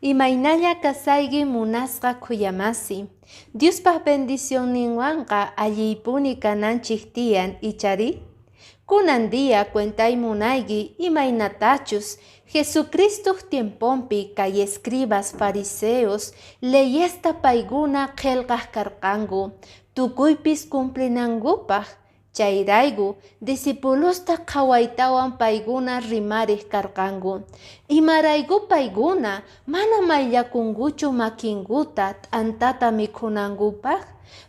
Imaynalla kasaygi munasqa kuyamasi. Diospa bendición ninwanqa allipuni kananchik tiyan ichari. Kunan dia cuentay munaygi imaynatachus Jesucristo tiempompi kay escribas fariseos leyesta payguna qelqaq karqangu tukuypis cumplinangupaq. Chayraygu discipulusta qhawaytawan payguna rimariq karqangu. Imaraygu payguna mana mayllakunguchu makinguta t'antata mikhunangupaq,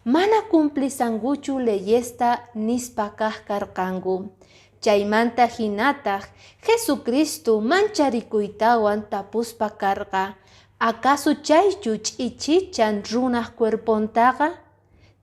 mana cumplisanguchu leyesta nispa kaq karqangu. Chaymanta hinataq Jesucristo mancharikuytawan tapuspa karqa. ¿Acaso chaychu ch'ichichan runaq cuerpontaqa?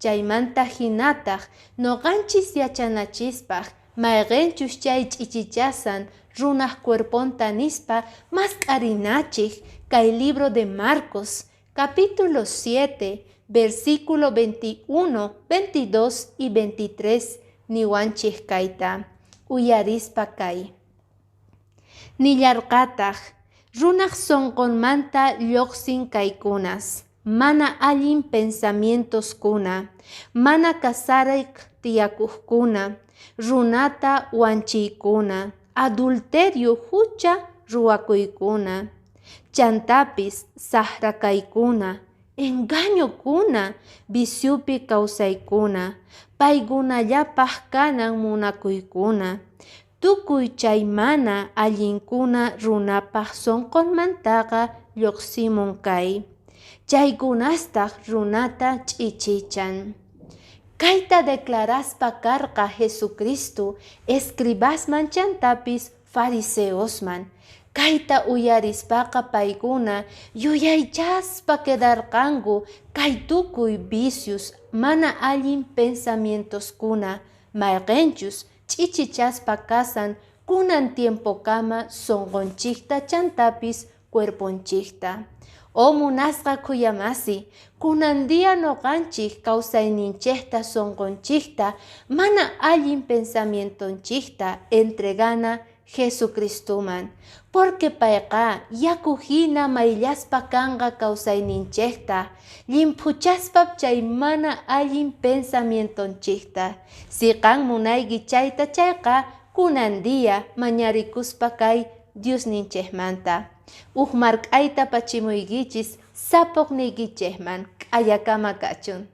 Chaymanta hinataq noqanchis yachanachispaq mayqinchus chay ch'ichichasan runaq cuerponta nispa masq'arinachik kay libro de Marcos capítulo 7 versículo 21, 22 y 23 niwanchik kayta uyarispa kay. Nillarqataq runaq sonqonmanta lluqsin kaykunas. Mana allin pensamientos kuna, mana kasarayq tiyakuqkuna, runata wanchiykuna, adulterio hucha ruwakuykuna, chantapis saqrakaykuna, engañokuna, viciupi kawsaykuna, paykunallapaq kanan munakuykuna. Tukuy chay mana allinkuna runapaq sonqonmantaqa lluqsimun kay. Chaykunastaq runata ch'ichichan. Kayta declaraspa karqa Jesucristo escribasman chantapis fariseosman. Kayta uyarispaqa paykuna yuyaychaspa quedarqangu kay tukuy vicios mana allin pensamientoskuna mayqinchus ch'ichichaspa kasan kunan tiempokama sonqonchikta chantapis cuerponchikta. O munasqa kuyamasi, kunan dia noqanchik kawsayninchikta sonqonchikta mana allin pensamientonchikta entregana Jesucristuman. Porque payqa yaku hina mayllaspa kanqa kawsayninchikta, limpuchaspap chay mana allin pensamientonchikta. Siqan munaygi chayta chayqa kunan dia mañarikuspa kay Diosninchikmanta. Mark'ayta pachimuykichis sapuqniykichikman k'ayakama kachun.